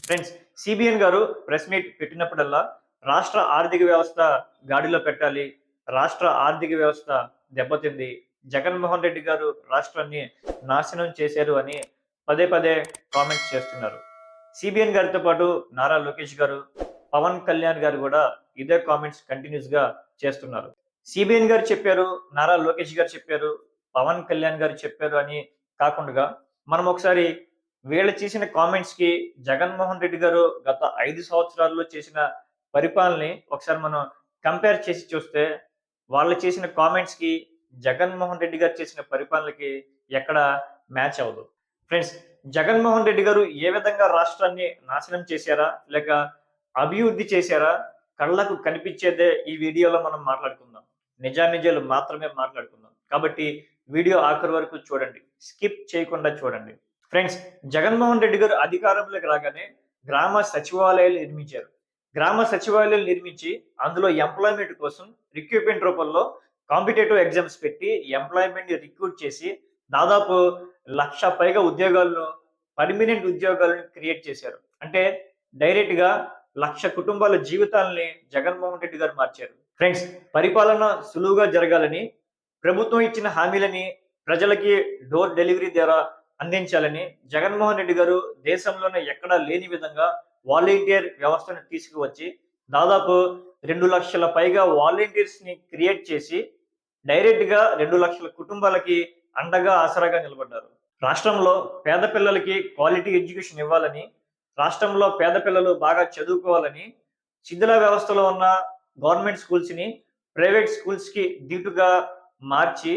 Friends, CBN గారు press meet పెట్టినప్పుడల్లా రాష్ట్ర ఆర్థిక వ్యవస్థ గాడిలో పెట్టాలి. రాష్ట్ర ఆర్థిక వ్యవస్థ దెబ్బతింది. జగన్మోహన్ రెడ్డి గారు రాష్ట్రాన్ని నాశనం చేశారు అని పదే పదే కామెంట్స్ చేస్తున్నారు. సిబిఎన్ గారితో పాటు నారా లోకేష్ గారు, పవన్ కళ్యాణ్ గారు కూడా ఇదే కామెంట్స్ కంటిన్యూస్ గా చేస్తున్నారు. సిబిఎన్ గారు చెప్పారు, నారా లోకేష్ గారు చెప్పారు, పవన్ కళ్యాణ్ గారు చెప్పారు అని కాకుండా మనం ఒకసారి వీళ్ళు చేసిన కామెంట్స్ కి జగన్మోహన్ రెడ్డి గారు గత 5 సంవత్సరాల్లో చేసిన పరిపాలనని ఒకసారి మనం కంపేర్ చేసి చూస్తే వాళ్ళు చేసిన కామెంట్స్ కి జగన్మోహన్ రెడ్డి గారు చేసిన పరిపాలనకి ఎక్కడ మ్యాచ్ అవ్వదు. ఫ్రెండ్స్, జగన్మోహన్ రెడ్డి గారు ఏ విధంగా రాష్ట్రాన్ని నాశనం చేశారా లేక అభివృద్ధి చేశారా కళ్ళకు కనిపించేదే ఈ వీడియోలో మనం మాట్లాడుకుందాం. నిజానిజాలు మాత్రమే మాట్లాడుకుందాం. కాబట్టి వీడియో ఆఖరి వరకు చూడండి, స్కిప్ చేయకుండా చూడండి. ఫ్రెండ్స్, జగన్మోహన్ రెడ్డి గారు అధికారంలోకి రాగానే గ్రామ సచివాలయాలు నిర్మించారు. గ్రామ సచివాలయాలు నిర్మించి అందులో ఎంప్లాయ్మెంట్ కోసం రిక్రూట్మెంట్ రూపంలో కాంపిటేటివ్ ఎగ్జామ్స్ పెట్టి ఎంప్లాయ్మెంట్ ని రిక్రూట్ చేసి దాదాపు 1,00,000 పైగా ఉద్యోగాలను, పర్మినెంట్ ఉద్యోగాలను క్రియేట్ చేశారు. అంటే డైరెక్ట్ గా 1,00,000 కుటుంబాల జీవితాలని జగన్మోహన్ రెడ్డి గారు మార్చారు. ఫ్రెండ్స్, పరిపాలన సులువుగా జరగాలని ప్రభుత్వం ఇచ్చిన హామీలని ప్రజలకి డోర్ డెలివరీ ద్వారా అందించాలని జగన్మోహన్ రెడ్డి గారు దేశంలోనే ఎక్కడా లేని విధంగా వాలంటీర్ వ్యవస్థను తీసుకువచ్చి దాదాపు 2,00,000 పైగా వాలంటీర్స్ ని క్రియేట్ చేసి డైరెక్ట్ గా 2,00,000 కుటుంబాలకి అండగా ఆసరాగా నిలబడ్డారు. రాష్ట్రంలో పేద పిల్లలకి క్వాలిటీ ఎడ్యుకేషన్ ఇవ్వాలని, రాష్ట్రంలో పేద పిల్లలు బాగా చదువుకోవాలని శిథిల వ్యవస్థలో ఉన్న గవర్నమెంట్ స్కూల్స్ ని ప్రైవేట్ స్కూల్స్ కి దీటుగా మార్చి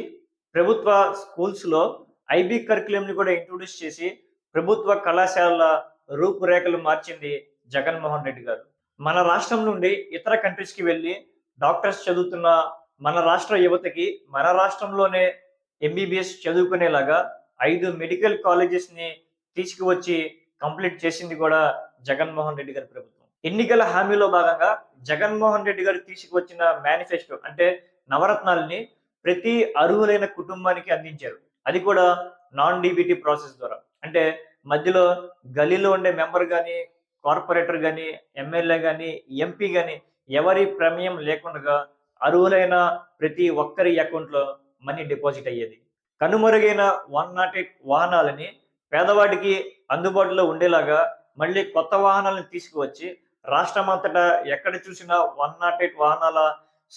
ప్రభుత్వ స్కూల్స్ లో ఐబీ కరికులం ని కూడా ఇంట్రొడ్యూస్ చేసి ప్రభుత్వ కళాశాలల రూపురేఖలు మార్చింది జగన్మోహన్ రెడ్డి గారు. మన రాష్ట్రం నుండి ఇతర కంట్రీస్ కి వెళ్ళి డాక్టర్స్ చదువుతున్న మన రాష్ట్ర యువతకి మన రాష్ట్రంలోనే ఎంబీబీఎస్ చదువుకునేలాగా 5 మెడికల్ కాలేజెస్ ని తీసుకువచ్చి కంప్లీట్ చేసింది కూడా జగన్మోహన్ రెడ్డి గారి ప్రభుత్వం. ఎన్నికల హామీలో భాగంగా జగన్మోహన్ రెడ్డి గారు తీసుకువచ్చిన మేనిఫెస్టో అంటే నవరత్నాలని ప్రతి అర్హులైన కుటుంబానికి అందించారు. అది కూడా నాన్ డీబీటీ ప్రాసెస్ ద్వారా. అంటే మధ్యలో గలీలో ఉండే మెంబర్ కానీ, కార్పొరేటర్ కానీ, ఎమ్మెల్యే కానీ, ఎంపీ కానీ ఎవరి ప్రమేయం లేకుండా అర్హులైన ప్రతి ఒక్కరి అకౌంట్లో మనీ డిపాజిట్ అయ్యేది. కనుమరుగైన 108 వాహనాలని పేదవాడికి అందుబాటులో ఉండేలాగా మళ్ళీ కొత్త వాహనాలను తీసుకువచ్చి రాష్ట్రమంతటా ఎక్కడ చూసినా 108 వాహనాల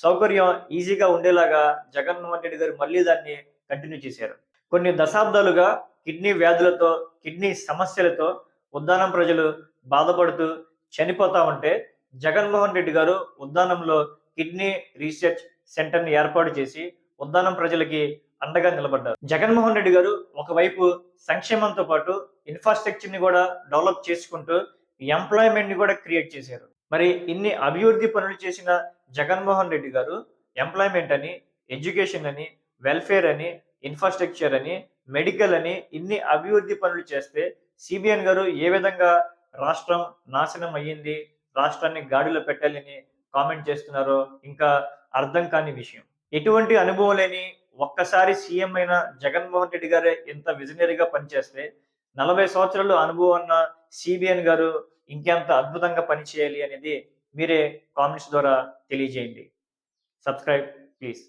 సౌకర్యం ఈజీగా ఉండేలాగా జగన్మోహన్ రెడ్డి గారు మళ్ళీ దాన్ని కంటిన్యూ చేశారు. కొన్ని దశాబ్దాలుగా కిడ్నీ వ్యాధులతో, కిడ్నీ సమస్యలతో ఉద్దానం ప్రజలు బాధపడుతూ చనిపోతా ఉంటే జగన్మోహన్ రెడ్డి గారు ఉద్దానంలో కిడ్నీ రీసెర్చ్ సెంటర్ ని ఏర్పాటు చేసి ఉద్దానం ప్రజలకి అండగా నిలబడ్డారు. జగన్మోహన్ రెడ్డి గారు ఒకవైపు సంక్షేమంతో పాటు ఇన్ఫ్రాస్ట్రక్చర్ ని కూడా డెవలప్ చేసుకుంటూ ఎంప్లాయ్మెంట్ ని కూడా క్రియేట్ చేశారు. మరి ఇన్ని అభివృద్ధి పనులు చేసిన జగన్మోహన్ రెడ్డి గారు ఎంప్లాయ్మెంట్ అని, ఎడ్యుకేషన్ అని, వెల్ఫేర్ అని, ఇన్ఫ్రాస్ట్రక్చర్ అని, మెడికల్ అని ఇన్ని అభివృద్ధి పనులు చేస్తే సిబిఎన్ గారు ఏ విధంగా రాష్ట్రం నాశనం అయ్యింది, రాష్ట్రాన్ని గాడిలో పెట్టాలని కామెంట్ చేస్తున్నారో ఇంకా అర్థం కాని విషయం. ఎటువంటి అనుభవం లేని ఒక్కసారి సీఎం అయిన జగన్మోహన్ రెడ్డి గారే ఇంత విజనరీగా పనిచేస్తే 40 సంవత్సరాలు అనుభవం ఉన్న సిబిఎన్ గారు ఇంకెంత అద్భుతంగా పనిచేయాలి అనేది మీరే కామెంట్స్ ద్వారా తెలియజేయండి. Subscribe please.